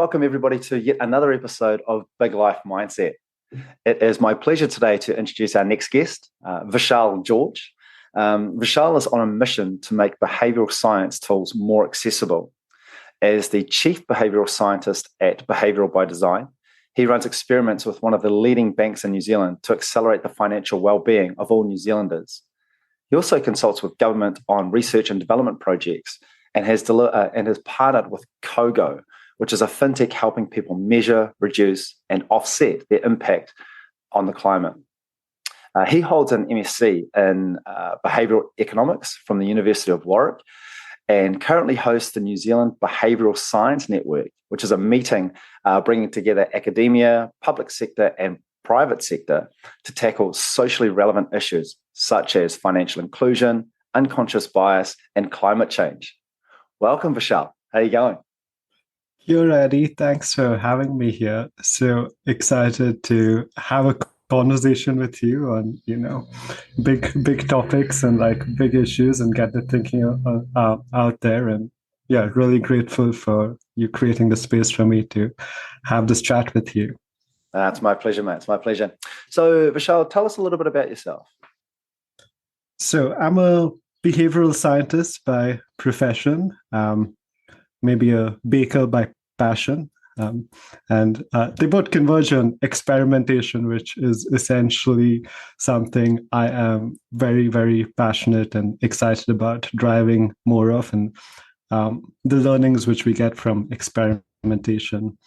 welcome everybody to yet another episode of Big Life Mindset. It is my pleasure today to introduce our next guest, Vishal George. Vishal is on a mission to make behavioural science tools more accessible. As the Chief Behavioural Scientist at Behavioural by Design, he runs experiments with one of the leading banks in New Zealand to accelerate the financial well-being of all New Zealanders. He also consults with government on research and development projects and has partnered with CoGo, which is a fintech helping people measure, reduce, and offset their impact on the climate. He holds an MSc in behavioural economics from the University of Warwick and currently hosts the New Zealand Behavioural Science Network, which is a meeting bringing together academia, public sector, and private sector to tackle socially relevant issues such as financial inclusion, unconscious bias, and climate change. Welcome, Vishal. How are you going? You're ready. Thanks for having me here. So excited to have a conversation with you on, big topics and big issues and get the thinking out there. And yeah, really grateful for you creating the space for me to have this chat with you. It's my pleasure, mate. It's my pleasure. So Vishal, tell us a little bit about yourself. So I'm a behavioral scientist by profession, maybe a baker by passion. And they both converge on experimentation, which is essentially something I am very, very passionate and excited about driving more of, and the learnings which we get from experimentation.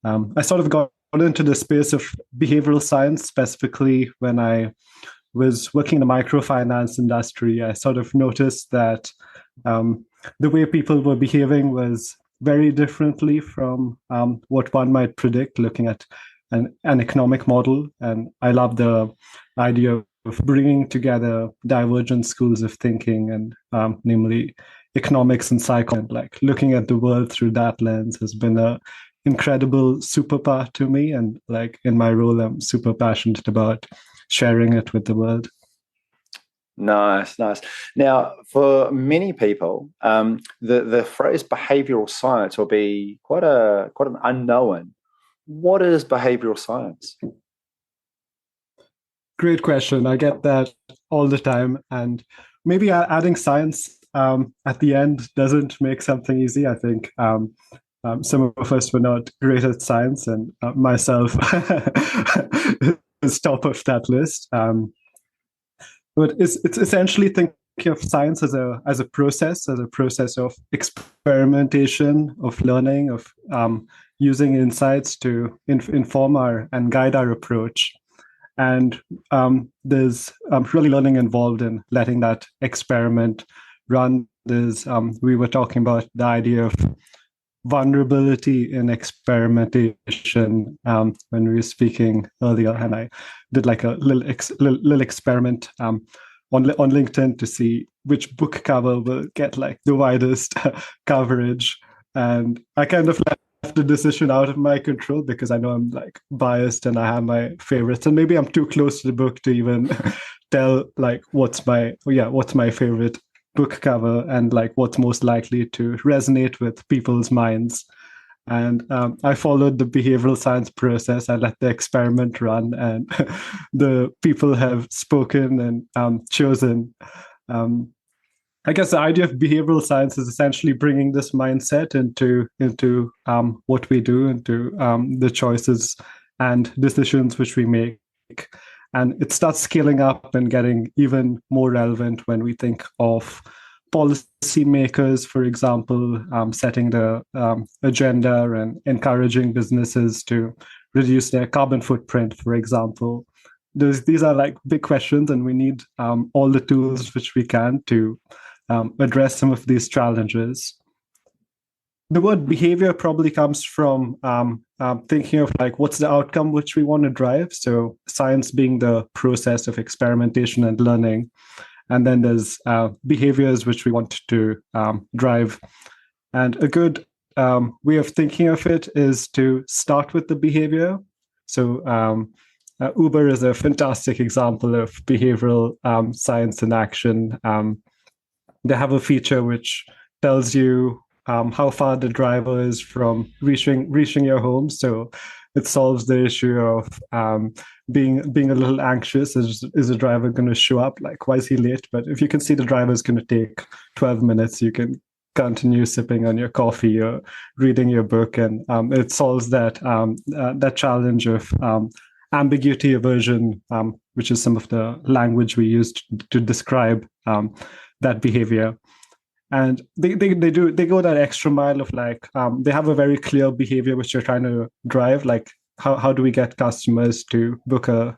I sort of got into the space of behavioral science, specifically when I was working in the microfinance industry. I sort of noticed that the way people were behaving was very differently from what one might predict looking at an economic model. And I love the idea of bringing together divergent schools of thinking, and namely economics and psychology. And looking at the world through that lens has been an incredible superpower to me. And in my role, I'm super passionate about sharing it with the world. Nice. Now, for many people, the phrase behavioural science will be quite an unknown. What is behavioural science? Great question. I get that all the time, and maybe adding science at the end doesn't make something easy. I think some of us were not great at science, and myself is top of that list. But it's essentially thinking of science as a process of experimentation, of learning, of using insights to inform and guide our approach. And there's really learning involved in letting that experiment run. We were talking about the idea of vulnerability in experimentation when we were speaking earlier, and I did a little experiment on LinkedIn to see which book cover will get the widest coverage, and I kind of left the decision out of my control because I know I'm biased and I have my favorites, and maybe I'm too close to the book to even tell what's my favorite book cover and what's most likely to resonate with people's minds. And I followed the behavioral science process. I let the experiment run, and the people have spoken and chosen. I guess the idea of behavioral science is essentially bringing this mindset into what we do, into the choices and decisions which we make. And it starts scaling up and getting even more relevant when we think of policymakers, for example, setting the agenda and encouraging businesses to reduce their carbon footprint, for example. These are big questions, and we need all the tools which we can to address some of these challenges. The word behavior probably comes from thinking of what's the outcome which we want to drive. So science being the process of experimentation and learning. And then there's behaviors which we want to drive. And a good way of thinking of it is to start with the behavior. So Uber is a fantastic example of behavioral science in action. They have a feature which tells you how far the driver is from reaching your home. So it solves the issue of being a little anxious. Is the driver going to show up? Like, why is he late? But if you can see the driver is going to take 12 minutes, you can continue sipping on your coffee or reading your book, and it solves that challenge of ambiguity aversion, which is some of the language we used to describe that behavior. And they go that extra mile of like they have a very clear behavior which they're trying to drive. Like how do we get customers to book a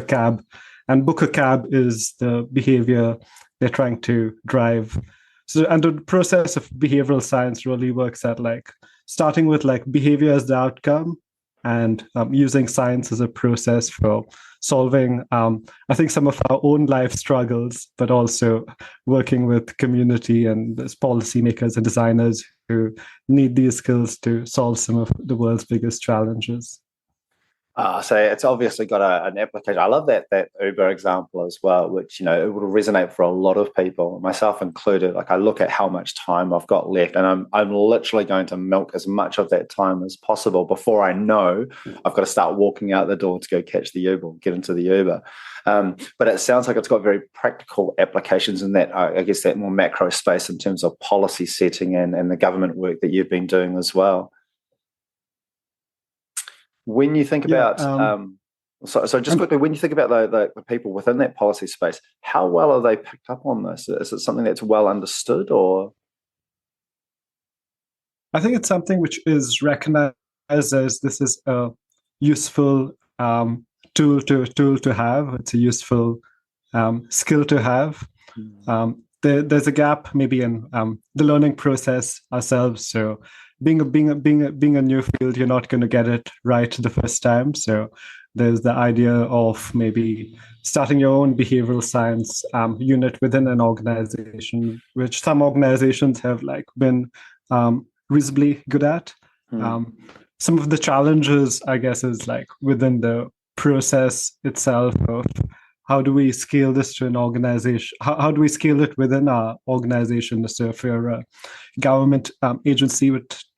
cab, and book a cab is the behavior they're trying to drive. So, and the process of behavioral science really works at like starting with like behavior as the outcome, and using science as a process for solving, I think, some of our own life struggles, but also working with community and policymakers and designers who need these skills to solve some of the world's biggest challenges. So it's obviously got an application. I love that Uber example as well, which, it will resonate for a lot of people, myself included. Like I look at how much time I've got left, and I'm literally going to milk as much of that time as possible before I know I've got to start walking out the door to go catch the Uber, get into the Uber. But it sounds like it's got very practical applications in that, I guess, that more macro space in terms of policy setting and the government work that you've been doing as well. When you think about, so just quickly, when you think about the people within that policy space, how well are they picked up on this? Is it something that's well understood, or? I think it's something which is recognized as this is a useful tool to have. It's a useful skill to have. There's a gap maybe in the learning process ourselves. So being a new field, you're not going to get it right the first time. So there's the idea of maybe starting your own behavioral science unit within an organization, which some organizations have like been reasonably good at. Some of the challenges, I guess, is like within the process itself of how do we scale this to an organization? How do we scale it within our organization? So if you're a government agency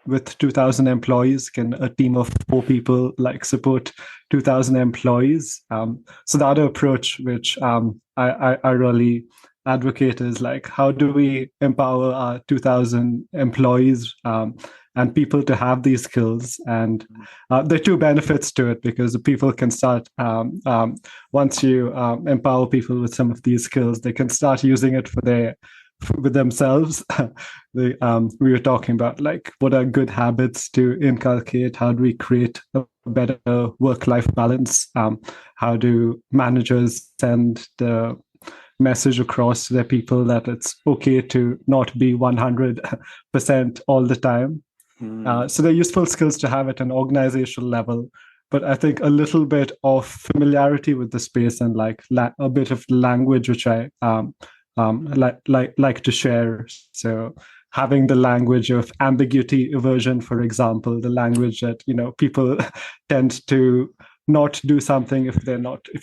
with 2,000 employees, can a team of 4 people like support 2,000 employees? So the other approach, which I really advocate, is like how do we empower our 2,000 employees and people to have these skills? And there are 2 benefits to it, because the people can start, once you empower people with some of these skills, they can start using it with themselves. We were talking about like what are good habits to inculcate, how do we create a better work-life balance, how do managers send the message across to their people that it's okay to not be 100% all the time. So they're useful skills to have at an organizational level, but I think a little bit of familiarity with the space and like a bit of language, which I like to share. So having the language of ambiguity aversion, for example, the language that people tend to not do something if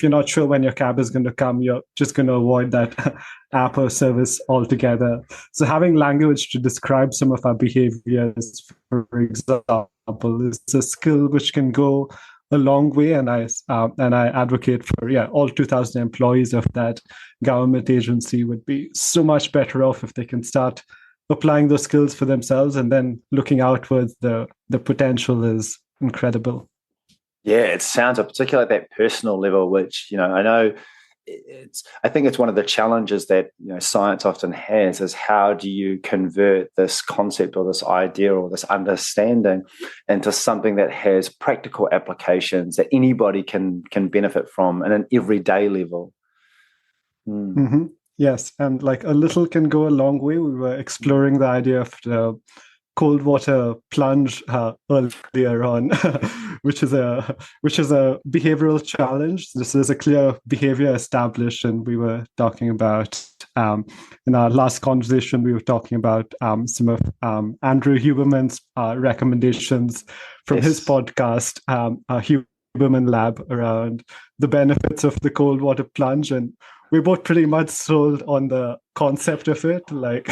you're not sure when your cab is going to come, you're just going to avoid that app or service altogether. So having language to describe some of our behaviors, for example, is a skill which can go a long way. And I advocate for all 2,000 employees of that government agency would be so much better off if they can start applying those skills for themselves, and then looking outwards, the potential is incredible. Yeah, it sounds particularly at that personal level, which, I know I think it's one of the challenges that science often has, is how do you convert this concept or this idea or this understanding into something that has practical applications that anybody can benefit from at an everyday level. Yes, and like a little can go a long way. We were exploring the idea of the cold water plunge earlier on, which is a behavioral challenge. This is a clear behavior established, and we were talking about in our last conversation, we were talking about some of Andrew Huberman's recommendations from his podcast, Huberman Lab, around the benefits of the cold water plunge. And we're both pretty much sold on the concept of it, like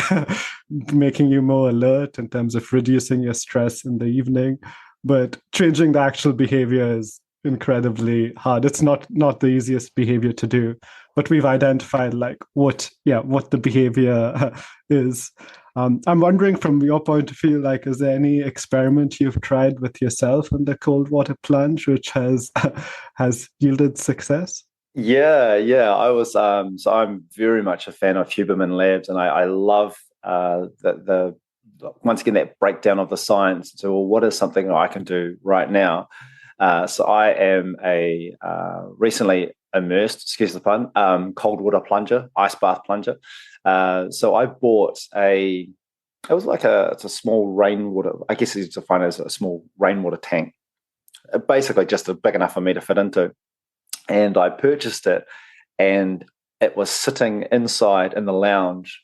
making you more alert in terms of reducing your stress in the evening. But changing the actual behavior is incredibly hard. It's not the easiest behavior to do, but we've identified like what the behavior is. I'm wondering from your point of view, like, is there any experiment you've tried with yourself in the cold water plunge which has has yielded success? Yeah. I was so I'm very much a fan of Huberman Labs, and I love the once again that breakdown of the science. So, well, what is something that I can do right now? So I am a recently immersed, excuse the pun, cold water plunger, ice bath plunger. So I bought it's a small rainwater, I guess it's defined as a small rainwater tank, basically just big enough for me to fit into. And I purchased it, and it was sitting inside in the lounge,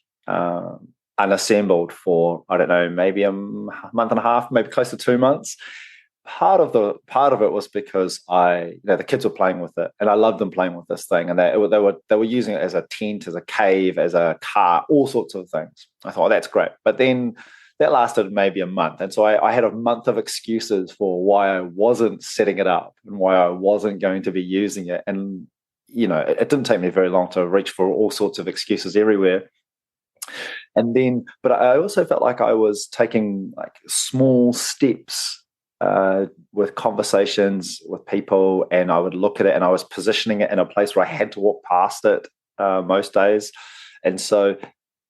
unassembled for, I don't know, maybe a month and a half, maybe close to 2 months. Part of it was because the kids were playing with it, and I loved them playing with this thing, and they were using it as a tent, as a cave, as a car, all sorts of things. I thought, that's great, but then that lasted maybe a month, and so I had a month of excuses for why I wasn't setting it up and why I wasn't going to be using it, and it didn't take me very long to reach for all sorts of excuses everywhere. And then, but I also felt like I was taking like small steps with conversations with people, and I would look at it and I was positioning it in a place where I had to walk past it most days. And so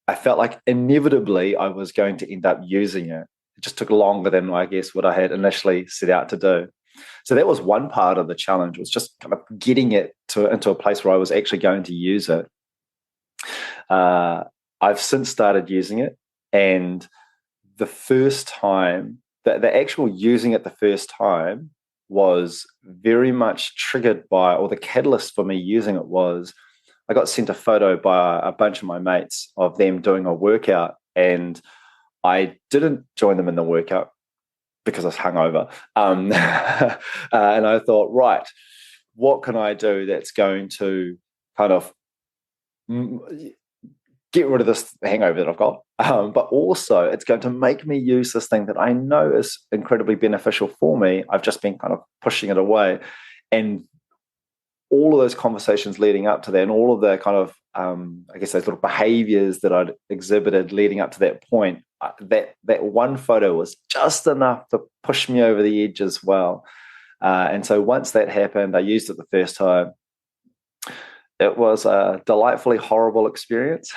I felt like inevitably I was going to end up using it. It just took longer than, I guess, what I had initially set out to do. So that was one part of the challenge, was just kind of getting it into a place where I was actually going to use it. I've since started using it, and the first time, the actual using it the first time was very much triggered by, or the catalyst for me using it was, I got sent a photo by a bunch of my mates of them doing a workout, and I didn't join them in the workout because I was hungover. And I thought, right, what can I do that's going to kind of get rid of this hangover that I've got, but also it's going to make me use this thing that I know is incredibly beneficial for me. I've just been kind of pushing it away. And all of those conversations leading up to that, and all of the kind of, I guess, those little behaviors that I'd exhibited leading up to that point, that one photo was just enough to push me over the edge as well. And so once that happened, I used it the first time. It was a delightfully horrible experience.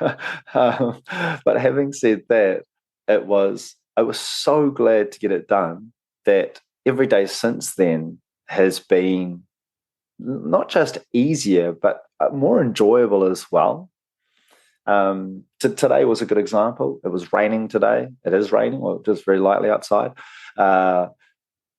But having said that, I was so glad to get it done that every day since then has been not just easier, but more enjoyable as well. Today was a good example. It was raining today. It is raining, or just very lightly outside.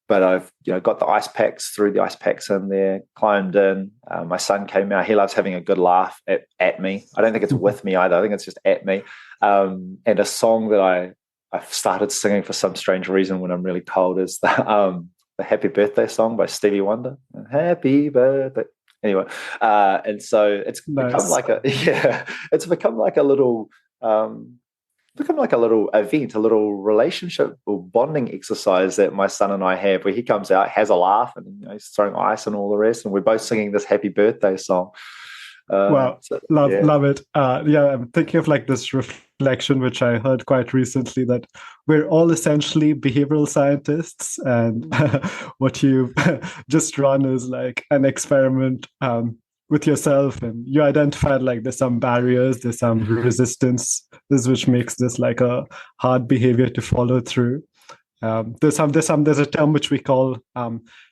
But I've got the ice packs, threw the ice packs in there, climbed in. My son came out. He loves having a good laugh at me. I don't think it's with me either. I think it's just at me. And a song that I've started singing for some strange reason when I'm really cold is the Happy Birthday song by Stevie Wonder. Happy birthday. Anyway, and so it's become like it's become like a little event, a little relationship or bonding exercise that my son and I have, where he comes out, has a laugh, and he's throwing ice and all the rest, and we're both singing this happy birthday song. Wow, love it. I'm thinking of like this reflection which I heard quite recently, that we're all essentially behavioral scientists, and what you've just run is like an experiment with yourself, and you identified like there's some barriers, there's some resistance, which makes this like a hard behavior to follow through. There's a term which we call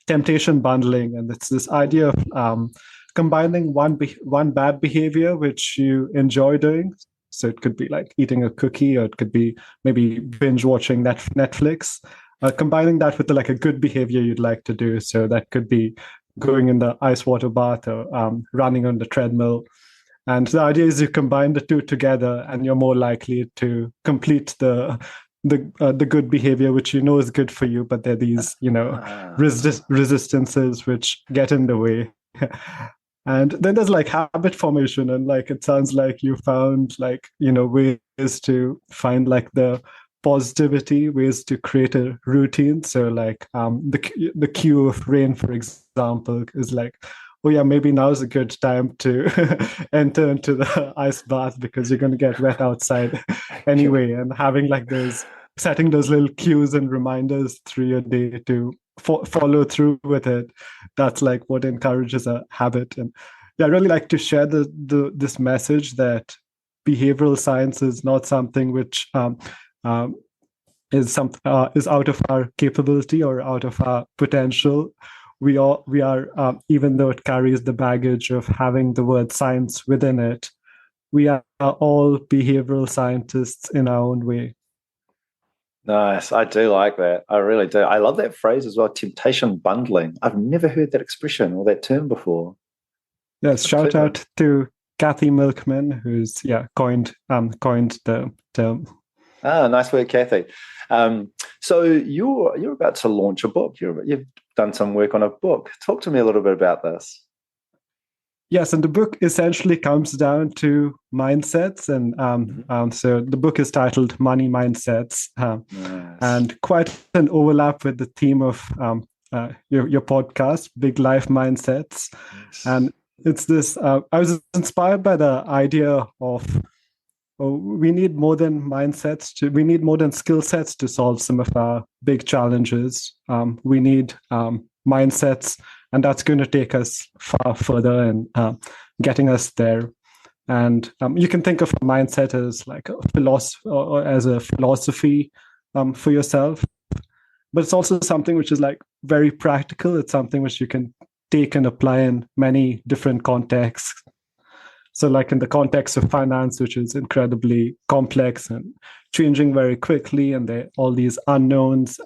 temptation bundling, and it's this idea of combining one bad behavior which you enjoy doing. So it could be like eating a cookie, or it could be maybe binge watching Netflix. Combining that with like a good behavior you'd like to do. So that could be going in the ice water bath, or running on the treadmill. And the idea is you combine the two together, and you're more likely to complete the good behavior, which you know is good for you, but there are these resistances which get in the way. And then there's like habit formation, and like it sounds like you found like, ways to find like the positivity, ways to create a routine. So like the cue of rain, for example, is like, oh yeah, maybe now's a good time to enter into the ice bath because you're going to get wet outside anyway. And having like those setting those little cues and reminders through your day to follow through with it, that's like what encourages a habit. And yeah, I really like to share this message that behavioral science is not something which um, is out of our capability or out of our potential. We are even though it carries the baggage of having the word science within it, we are all behavioral scientists in our own way. Nice. I do like that. I really do. I love that phrase as well, temptation bundling. I've never heard that expression or that term before. Yes, shout out to Kathy Milkman, who's coined the term. Ah, nice work, Kathy. So you're about to launch a book. You've done some work on a book. Talk to me a little bit about this. Yes, and the book essentially comes down to mindsets, and so the book is titled Money Mindsets, Nice. and quite an overlap with the theme of your podcast, Big Life Mindsets. Yes. And it's this. I was inspired by the idea of we need more than mindsets. We need more than skill sets to solve some of our big challenges. We need mindsets, and that's going to take us far further and getting us there. And you can think of a mindset as like a philosophy, or as a philosophy for yourself, but it's also something which is like very practical. It's something which you can take and apply in many different contexts. So like in the context of finance, which is incredibly complex and changing very quickly, and there are all these unknowns,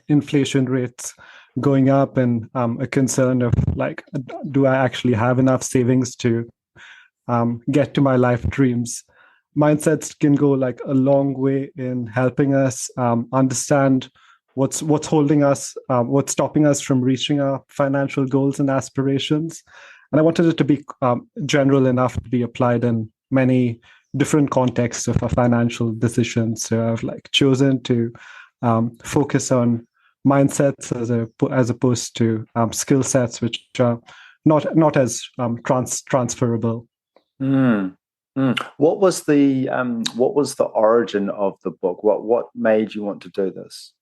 inflation rates going up, and a concern of like, do I actually have enough savings to get to my life dreams? Mindsets can go like a long way in helping us understand what's holding us, what's stopping us from reaching our financial goals and aspirations. And I wanted it to be general enough to be applied in many different contexts of our financial decisions. So I've like chosen to focus on mindsets as opposed to skill sets, which are not as transferable. What was the origin of the book? What made you want to do this?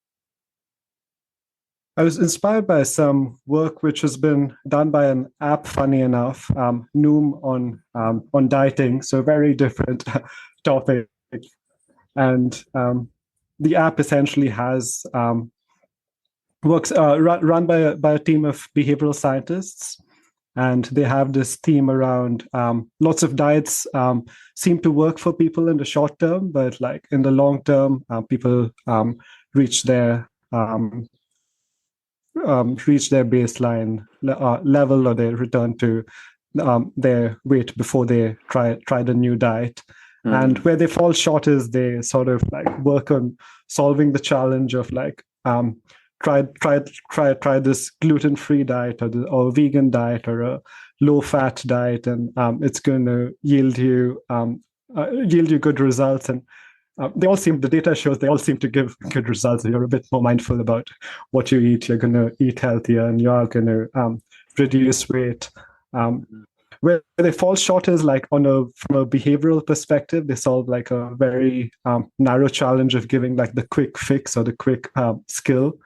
I was inspired by some work which has been done by an app, funny enough, Noom on dieting, so very different topic. And the app essentially has works run by a team of behavioral scientists, and they have this theme around lots of diets seem to work for people in the short term, but like in the long term, people reach their baseline level, or they return to their weight before they try the new diet. And where they fall short is they sort of like work on solving the challenge of like try this gluten-free diet or vegan diet or a low-fat diet, and it's going to yield you good results. And the data shows they all seem to give good results. You're a bit more mindful about what you eat. You're going to eat healthier, and you are going to reduce weight. Where they fall short is like from a behavioral perspective, they solve like a very narrow challenge of giving like the quick fix or the quick skill.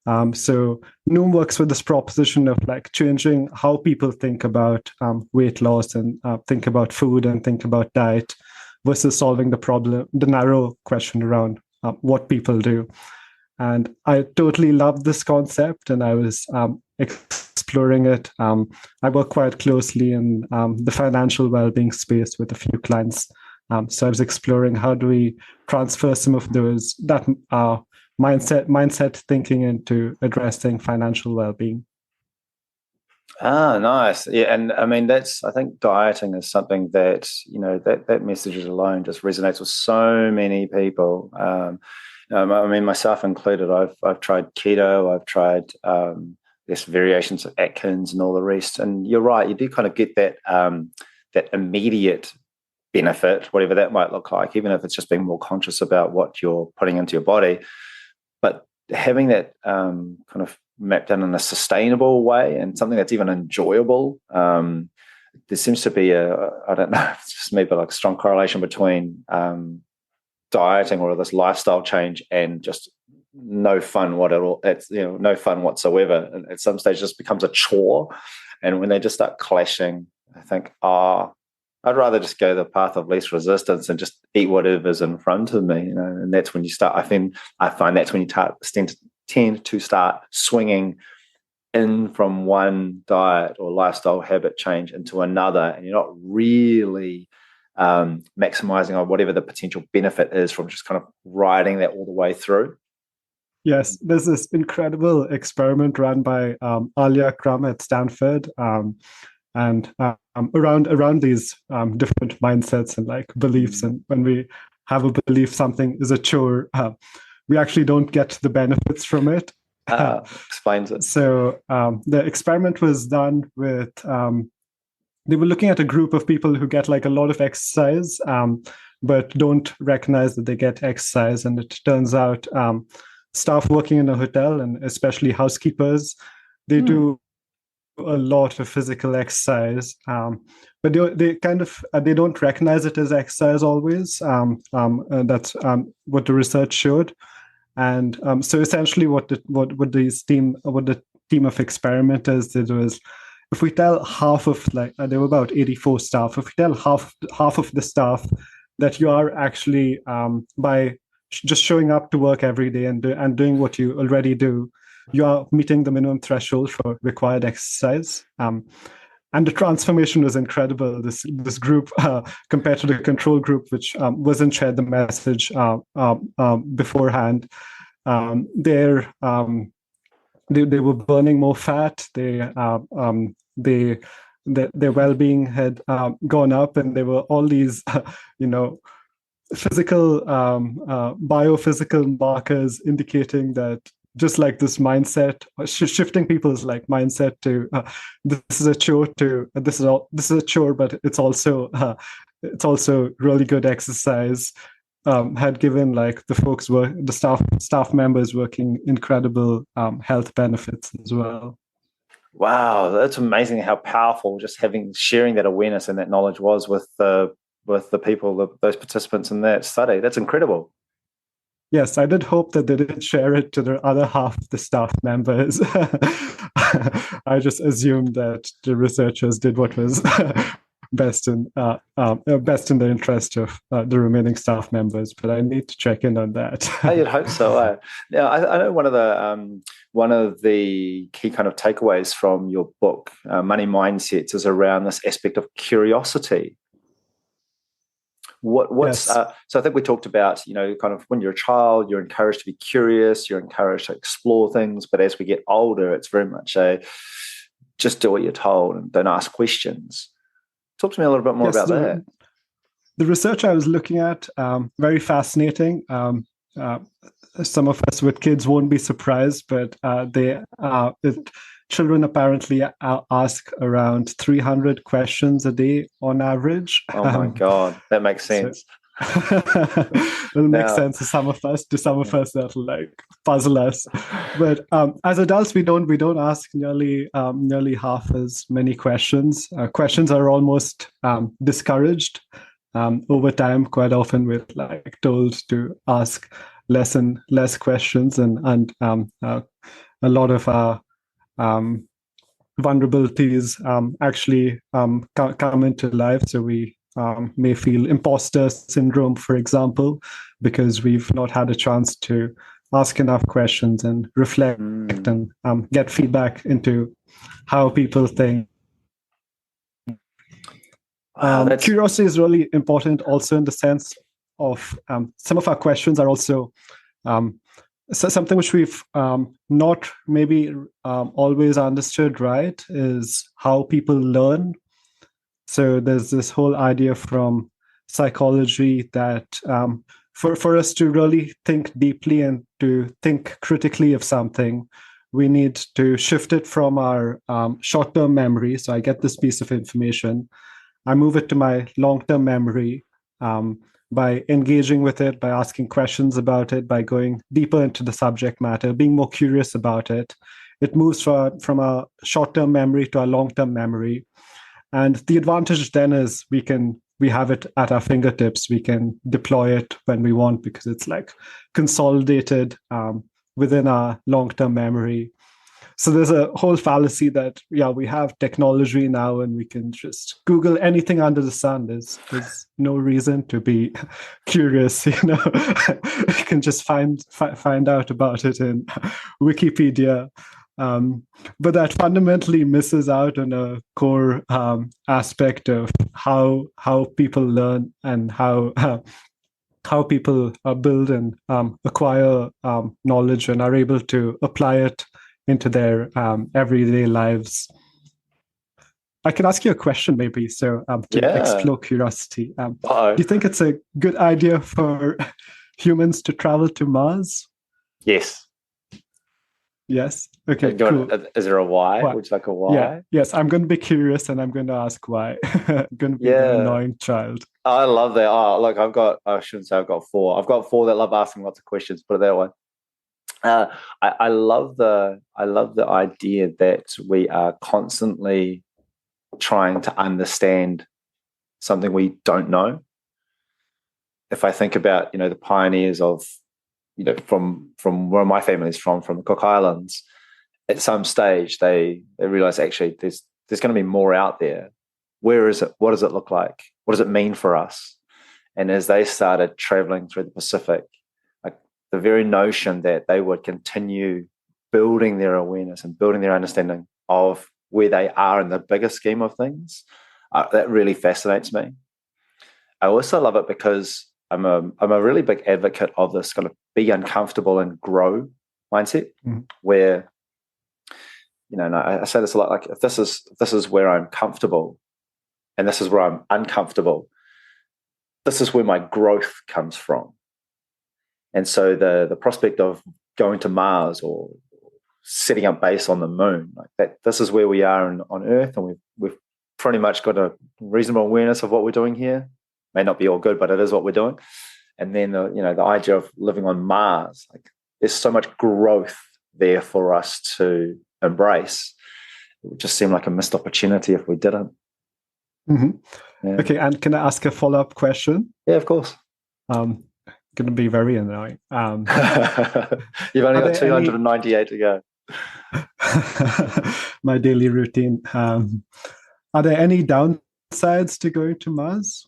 So Noom works with this proposition of like changing how people think about weight loss and think about food and think about diet, versus solving the narrow question around what people do. And I totally loved this concept, and I was exploring it. I work quite closely in the financial well-being space with a few clients. So I was exploring how do we transfer some of that mindset thinking into addressing financial well-being. Ah, nice. Yeah, and I mean I think dieting is something that that message alone just resonates with so many people. I mean, myself included. I've tried keto. I've tried there's variations of Atkins and all the rest. And you're right, you do kind of get that that immediate benefit, whatever that might look like, even if it's just being more conscious about what you're putting into your body. But having that kind of mapped out in a sustainable way and something that's even enjoyable, there seems to be I don't know, it's just maybe like a strong correlation between dieting or this lifestyle change and just no fun it's no fun whatsoever. And at some stage it just becomes a chore. And when they just start clashing, I think, I'd rather just go the path of least resistance and just eat whatever's in front of me, and that's when you start. I find that's when you tend to start swinging in from one diet or lifestyle habit change into another, and you're not really maximizing on whatever the potential benefit is from just kind of riding that all the way through. Yes, there's this incredible experiment run by Alia Crum at Stanford, and around these different mindsets and like beliefs. And when we have a belief something is a chore, we actually don't get the benefits from it. Explains it. So the experiment was done with, they were looking at a group of people who get like a lot of exercise, but don't recognize that they get exercise. And it turns out staff working in a hotel, and especially housekeepers, they do a lot of physical exercise, but they kind of they don't recognize it as exercise always. That's what the research showed. And so essentially what the team of experimenters did was, if we tell half of, like there were about 84 staff, if we tell half of the staff that you are actually by just showing up to work every day and doing what you already do, you are meeting the minimum threshold for required exercise. And the transformation was incredible. This group, compared to the control group, which wasn't shared the message beforehand, they were burning more fat. Their well-being had gone up, and there were all these, physical, biophysical markers indicating that, just like this mindset, shifting people's like mindset to this is a chore to this is a chore, but it's also really good exercise. Had given like the staff members working incredible health benefits as well. Wow, that's amazing how powerful just sharing that awareness and that knowledge was with the people, those participants in that study. That's incredible. Yes, I did hope that they didn't share it to the other half of the staff members. I just assumed that the researchers did what was best in the interest of the remaining staff members. But I need to check in on that. I'd hope so. Now, I know one of the key kind of takeaways from your book, Money Mindsets, is around this aspect of curiosity. What's Yes. So I think we talked about, kind of when you're a child, you're encouraged to be curious, you're encouraged to explore things, but as we get older, it's very much just do what you're told and don't ask questions. Talk to me a little bit more about that. The research I was looking at, very fascinating. Some of us with kids won't be surprised, but children apparently ask around 300 questions a day on average. Oh my God, that makes sense. It'll make sense to some of us. To some of us, that'll like puzzle us. But as adults, we don't ask nearly half as many questions. Questions are almost discouraged over time. Quite often, we're like told to ask less and less questions, and a lot of our vulnerabilities actually come into life. So we may feel imposter syndrome, for example, because we've not had a chance to ask enough questions and reflect and get feedback into how people think. Curiosity is really important also in the sense of some of our questions are also something which we've not maybe always understood, right, is how people learn. So there's this whole idea from psychology that for us to really think deeply and to think critically of something, we need to shift it from our short-term memory. So I get this piece of information, I move it to my long-term memory by engaging with it, by asking questions about it, by going deeper into the subject matter, being more curious about it. It moves from a short-term memory to a long-term memory. And the advantage then is we have it at our fingertips. We can deploy it when we want because it's like consolidated within our long-term memory. So there's a whole fallacy that, we have technology now and we can just Google anything under the sun. There's no reason to be curious, you can just find out about it in Wikipedia. But that fundamentally misses out on a core aspect of how people learn and how people build and acquire knowledge and are able to apply it into their everyday lives. I can ask you a question maybe, so to explore curiosity. Do you think it's a good idea for humans to travel to Mars? Yes. Yes. Okay, cool. Is there a why? Would you like a why? Yeah. Yes, I'm going to be curious and I'm going to ask why. I'm going to be an annoying child. I love that. Oh, look, I shouldn't say I've got four. I've got four that love asking lots of questions, put it that way. I love the idea that we are constantly trying to understand something we don't know. If I think about, the pioneers of, from where my family is from the Cook Islands, at some stage they realize actually there's going to be more out there. Where is it? What does it look like? What does it mean for us? And as they started traveling through the Pacific, the very notion that they would continue building their awareness and building their understanding of where they are in the bigger scheme of things, that really fascinates me. I also love it because I'm a really big advocate of this kind of be uncomfortable and grow mindset, where, and I say this a lot, like if this is where I'm comfortable and this is where I'm uncomfortable, this is where my growth comes from. And so the prospect of going to Mars or setting up base on the moon, like that, this is where we are on Earth, and we've pretty much got a reasonable awareness of what we're doing here. May not be all good, but it is what we're doing. And then the idea of living on Mars, like there's so much growth there for us to embrace. It would just seem like a missed opportunity if we didn't. Mm-hmm. Yeah. Okay, and can I ask a follow-up question? Yeah, of course. Going to be very annoying. You've only got 298 to go. My daily routine. Are there any downsides to going to Mars?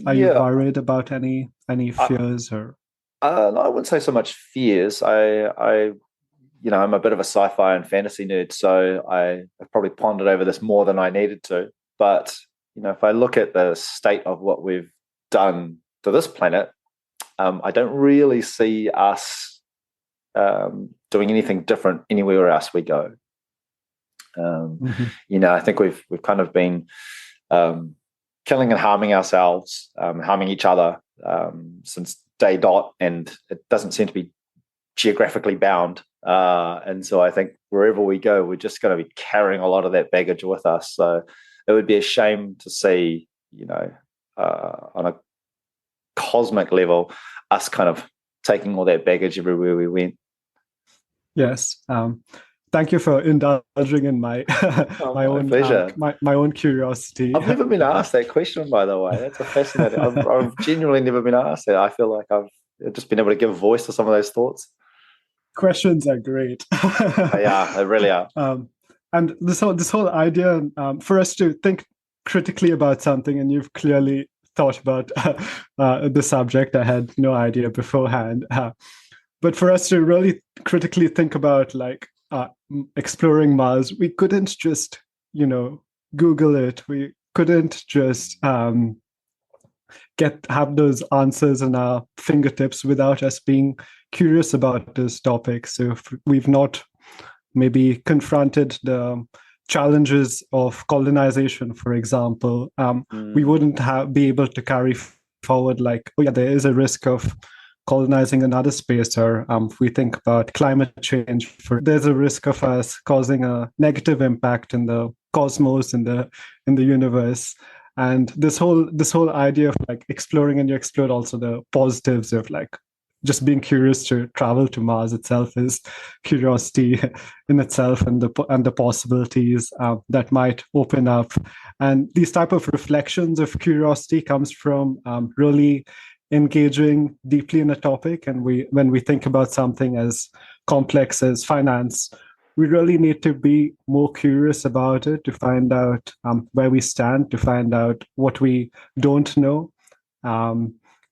Are you worried about any fears or? No, I wouldn't say so much fears. I'm a bit of a sci-fi and fantasy nerd, so I've probably pondered over this more than I needed to. But if I look at the state of what we've done to this planet, I don't really see us doing anything different anywhere else we go. I think we've kind of been killing and harming ourselves, harming each other since day dot, and it doesn't seem to be geographically bound. And so I think wherever we go, we're just going to be carrying a lot of that baggage with us. So it would be a shame to see, on a cosmic level, us kind of taking all that baggage everywhere we went. Yes. Thank you for indulging in my my own pleasure. My own curiosity. I've never been asked that question, by the way. That's a fascinating. I've genuinely never been asked that. I feel like I've just been able to give voice to some of those thoughts. Questions are great. They are. They really are. And this whole idea for us to think critically about something, and you've clearly thought about the subject. I had no idea beforehand. But for us to really critically think about exploring Mars, we couldn't just, Google it. We couldn't just have those answers in our fingertips without us being curious about this topic. So if we've not maybe confronted the challenges of colonization, for example, we wouldn't be able to carry forward there is a risk of colonizing another space, or if we think about climate change, there's a risk of us causing a negative impact in the cosmos, in the universe. And this whole idea of like exploring, and you explored also the positives of like just being curious to travel to Mars itself is curiosity in itself, and the possibilities that might open up. And these type of reflections of curiosity comes from really engaging deeply in a topic. And when we think about something as complex as finance, we really need to be more curious about it, to find out where we stand, to find out what we don't know.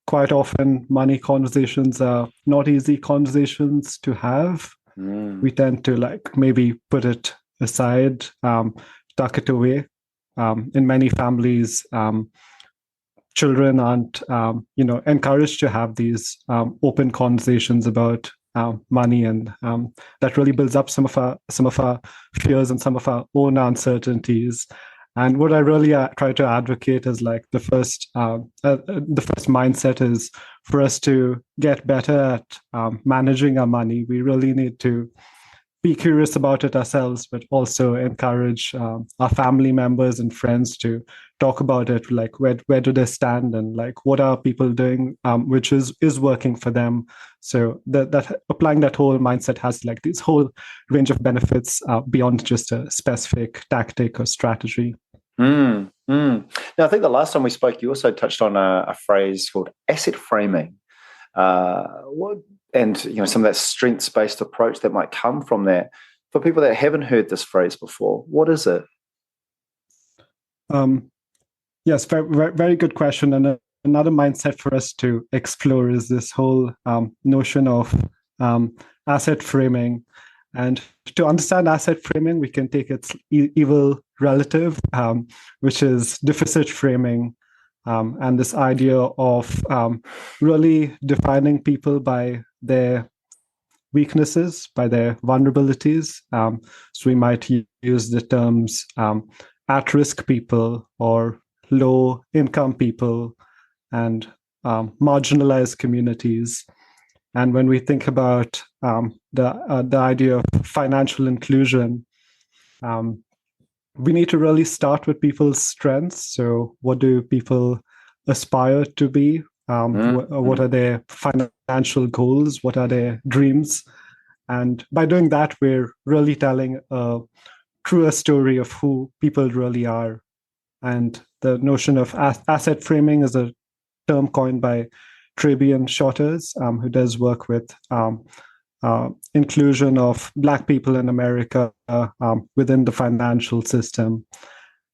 Quite often, money conversations are not easy conversations to have. We tend to like maybe put it aside, tuck it away. In many families, children aren't, encouraged to have these open conversations about money, and that really builds up some of our fears and some of our own uncertainties. And what I really try to advocate is like the first mindset is for us to get better at managing our money. We really need to be curious about it ourselves, but also encourage our family members and friends to talk about it. Like where do they stand, and like what are people doing which is working for them. So that applying that whole mindset has like this whole range of benefits beyond just a specific tactic or strategy. Now, I think the last time we spoke, you also touched on a phrase called asset framing. And some of that strengths-based approach that might come from that. For people that haven't heard this phrase before, what is it? Yes, very, very good question. And another mindset for us to explore is this whole notion of asset framing. And to understand asset framing, we can take its evil relative, which is deficit framing. And this idea of really defining people by their weaknesses, by their vulnerabilities. So we might use the terms at-risk people, or low-income people, and marginalized communities. And when we think about the idea of financial inclusion, we need to really start with people's strengths. So what do people aspire to be? What are their financial goals? What are their dreams? And by doing that, we're really telling a truer story of who people really are. And the notion of asset framing is a term coined by Trabian Shorters, who does work with inclusion of Black people in America within the financial system.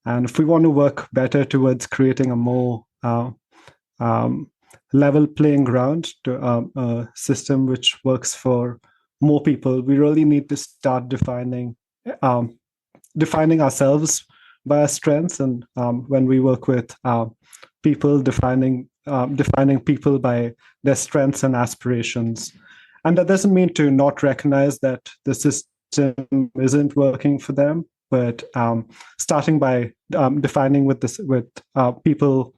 And if we want to work better towards creating a more level playing ground, to a system which works for more people, we really need to start defining ourselves by our strengths. And when we work with people, defining people by their strengths and aspirations. And that doesn't mean to not recognize that the system isn't working for them, but starting by defining with people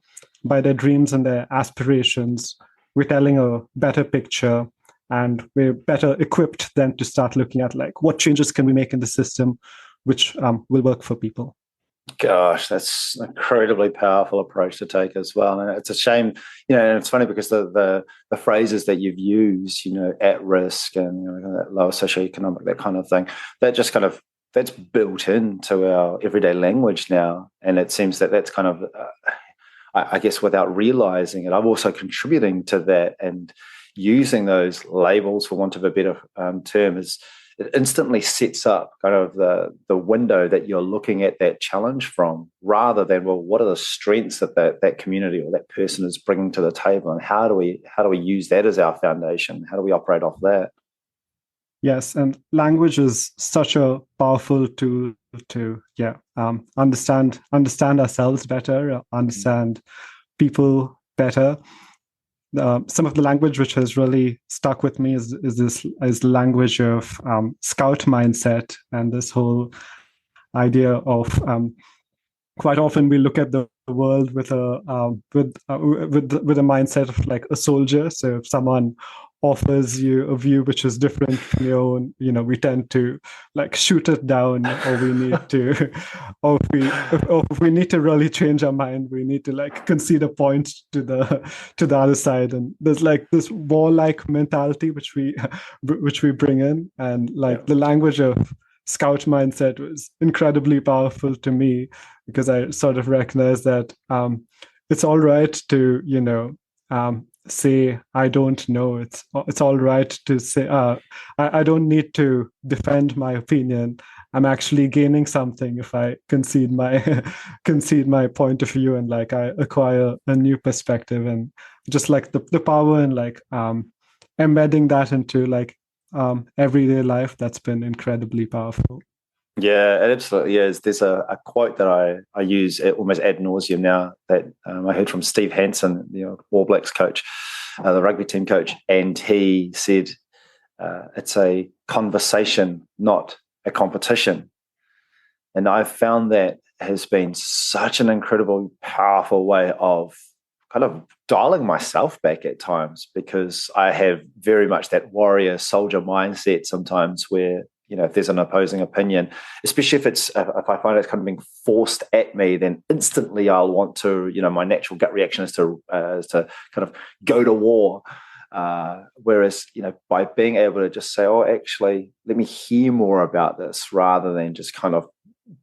by their dreams and their aspirations, we're telling a better picture, and we're better equipped then to start looking at like what changes can we make in the system which will work for people. Gosh, that's an incredibly powerful approach to take as well. And it's a shame, and it's funny because the phrases that you've used, at risk and that lower socioeconomic, that kind of thing, that just kind of, that's built into our everyday language now. And it seems that that's kind of, I guess without realizing it, I'm also contributing to that, and using those labels, for want of a better term, is it instantly sets up kind of the window that you're looking at that challenge from, rather than, well, what are the strengths that community or that person is bringing to the table, and how do we use that as our foundation? How do we operate off that? Yes, and language is such a powerful tool to understand ourselves better, understand people better. Some of the language which has really stuck with me is the language of scout mindset, and this whole idea of quite often we look at the world with a mindset of like a soldier. So if someone offers you a view which is different from your own, we tend to like shoot it down, or we need to, or if we need to really change our mind, we need to like concede a point to the other side. And there's like this warlike mentality which we bring in, and like the language of Scout mindset was incredibly powerful to me, because I sort of recognize that it's all right to say I don't know. It's all right to say I don't need to defend my opinion. I'm actually gaining something if I concede my concede my point of view, and like I acquire a new perspective, and just like the power and like embedding that into like everyday life, that's been incredibly powerful. Yeah, it absolutely is. There's a quote that I use almost ad nauseum now that I heard from Steve Hansen, All Blacks coach, the rugby team coach, and he said, it's a conversation, not a competition. And I've found that has been such an incredible, powerful way of kind of dialing myself back at times, because I have very much that warrior soldier mindset sometimes where, if there's an opposing opinion, especially if I find it's kind of being forced at me, then instantly I'll want to, my natural gut reaction is to kind of go to war. Whereas, by being able to just say, oh, actually, let me hear more about this, rather than just kind of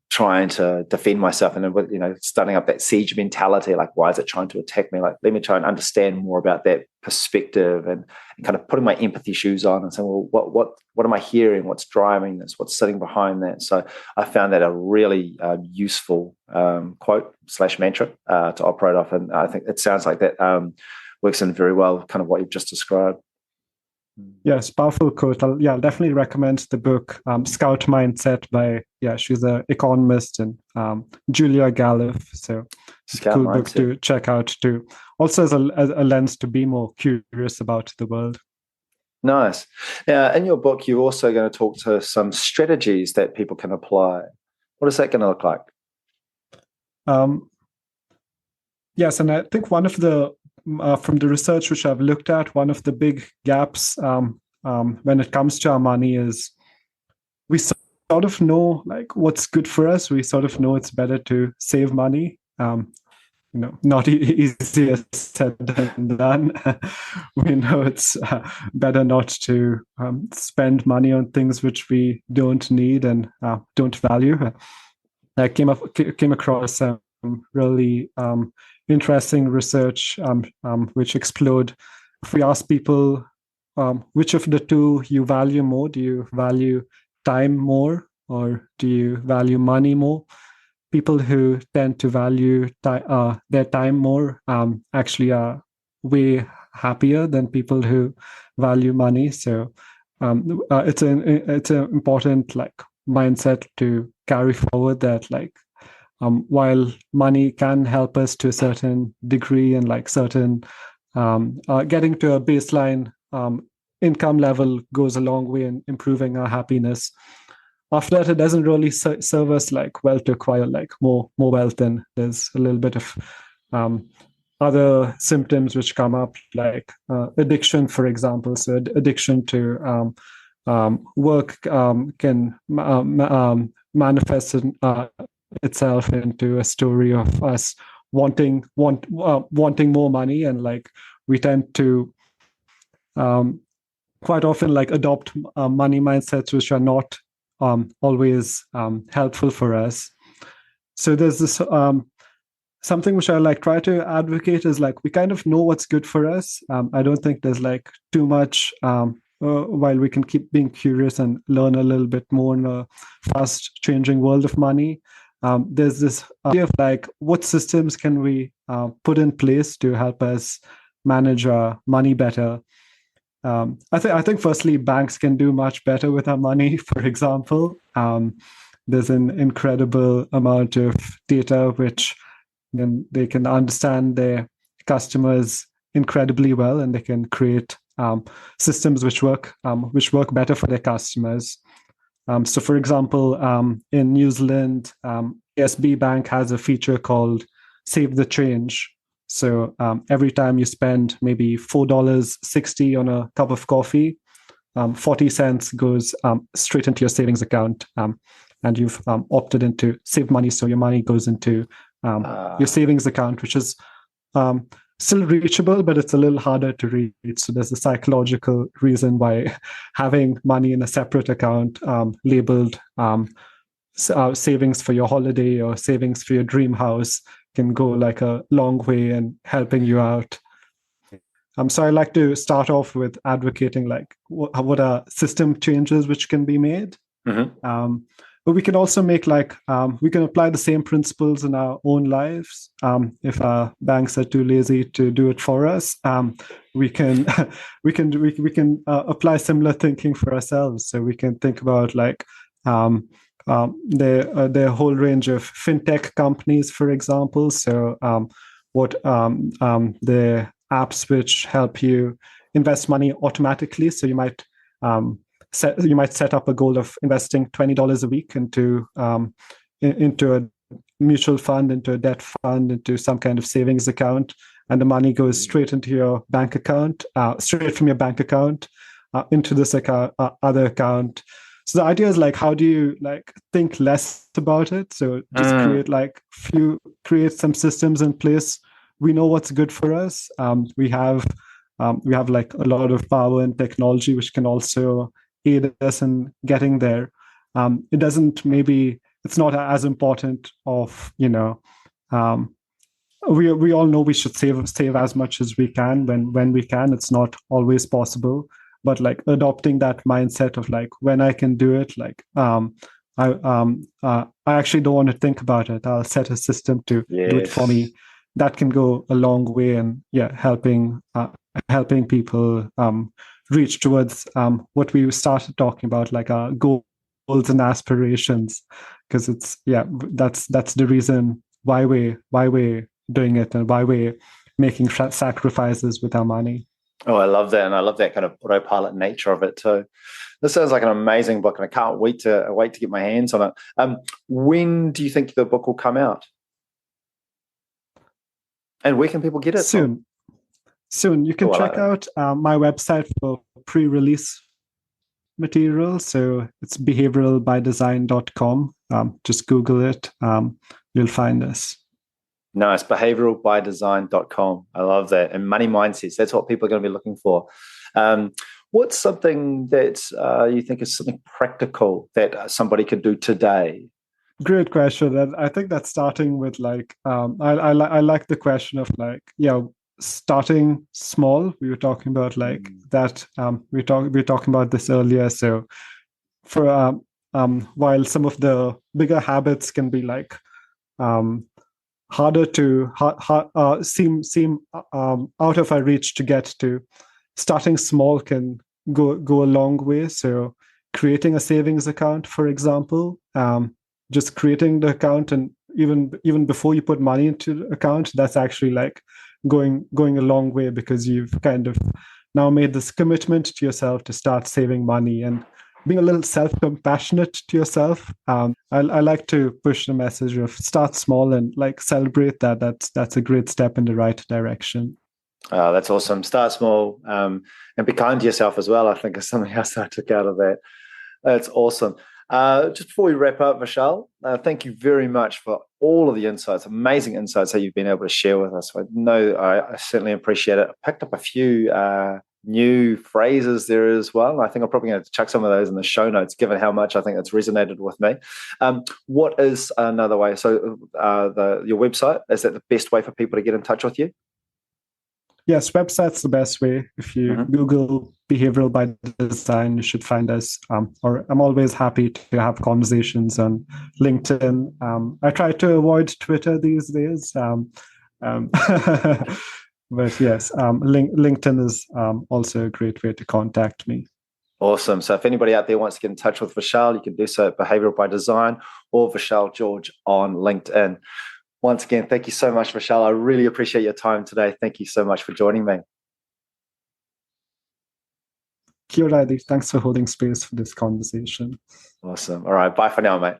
trying to defend myself and starting up that siege mentality, like, why is it trying to attack me? Like, let me try and understand more about that perspective, and kind of putting my empathy shoes on and saying, well, what am I hearing? What's driving this? What's sitting behind that? So I found that a really useful quote / mantra to operate off, and I think it sounds like that works in very well, kind of what you've just described. Yes, powerful quote. I'll definitely recommend the book Scout Mindset by she's an economist, and Julia Galef. So it's a cool book to check out too. Also as a lens to be more curious about the world. Nice. Now, in your book, you're also going to talk to some strategies that people can apply. What is that going to look like? Yes, and I think one of the from the research which I've looked at, one of the big gaps when it comes to our money is we sort of know like what's good for us. We sort of know it's better to save money. Not easier said than done. We know it's better not to spend money on things which we don't need and don't value. I came across really interesting research which explored, if we ask people which of the two you value more, do you value time more or do you value money more? People who tend to value their time more actually are way happier than people who value money. So it's an important like mindset to carry forward, that like while money can help us to a certain degree, and like certain getting to a baseline income level goes a long way in improving our happiness. After that, it doesn't really serve us like well to acquire like more wealth, and there's a little bit of other symptoms which come up, like addiction, for example. So addiction to work can manifest itself into a story of us wanting more money, and like we tend to quite often like adopt money mindsets which are not always helpful for us. So there's this something which I like try to advocate is like we kind of know what's good for us. I don't think there's like too much while we can keep being curious and learn a little bit more in a fast changing world of money. There's this idea of like what systems can we put in place to help us manage our money better. I think firstly, banks can do much better with our money. For example, there's an incredible amount of data which they can understand their customers incredibly well, and they can create systems which work better for their customers. So, for example, in New Zealand, ASB Bank has a feature called save the change. So every time you spend maybe $4.60 on a cup of coffee, 40 cents goes straight into your savings account, and you've opted into save money. So your money goes into your savings account, which is still reachable, but it's a little harder to reach. So there's a psychological reason why having money in a separate account labeled savings for your holiday or savings for your dream house can go like a long way in helping you out. So I like to start off with advocating like what are system changes which can be made. Mm-hmm. But we can also make like we can apply the same principles in our own lives. If our banks are too lazy to do it for us, we can apply similar thinking for ourselves. So we can think about like there are a whole range of fintech companies, for example. So what the apps which help you invest money automatically. So you might set up a goal of investing $20 a week into a mutual fund, into a debt fund, into some kind of savings account, and the money goes straight into your bank account, straight from your bank account into this other account. So the idea is like, how do you like think less about it? So just create some systems in place. We know what's good for us. We have like a lot of power and technology which can also aid us in getting there. It's not as important of, we all know we should save as much as we can when we can. It's not always possible, but like adopting that mindset of like, when I can do it, like I actually don't want to think about it. I'll set a system to do it for me. That can go a long way in helping people reach towards what we started talking about, like our goals and aspirations, because that's the reason why we're doing it and why we're making sacrifices with our money. Oh, I love that, and I love that kind of autopilot nature of it too. This sounds like an amazing book, and I can't wait to get my hands on it. When do you think the book will come out? And where can people get it? Soon. You can check out my website for pre-release material. So it's behavioralbydesign.com. Just Google it. You'll find us. Nice. Behavioralbydesign.com. I love that. And money mindsets. That's what people are going to be looking for. What's something that you think is something practical that somebody could do today? Great question. And I think that's starting with like, I like the question of like, starting small. We were talking about like that. We were talking about this earlier. So for while some of the bigger habits can be like harder to seem out of our reach to get to, starting small can go a long way. So creating a savings account, for example, just creating the account, and even before you put money into the account, that's actually like going a long way, because you've kind of now made this commitment to yourself to start saving money and being a little self-compassionate to yourself. I like to push the message of start small and like celebrate that. That's a great step in the right direction. That's awesome. Start small and be kind to yourself as well, I think, is something else I took out of that. That's awesome. Just before we wrap up, Vishal, thank you very much for all of the insights, amazing insights that you've been able to share with us. I know I certainly appreciate it. I picked up a few new phrases there as well. I think I'm probably going to chuck some of those in the show notes, given how much I think it's resonated with me. What is another way? So your website, is that the best way for people to get in touch with you? Yes, website's the best way. If you Google Behavioral by Design, you should find us. Or I'm always happy to have conversations on LinkedIn. I try to avoid Twitter these days. But yes, LinkedIn is also a great way to contact me. Awesome. So if anybody out there wants to get in touch with Vishal, you can do so at Behavioral by Design or Vishal George on LinkedIn. Once again, thank you so much, Vishal. I really appreciate your time today. Thank you so much for joining me. Kia ora, thanks for holding space for this conversation. Awesome. All right. Bye for now, mate.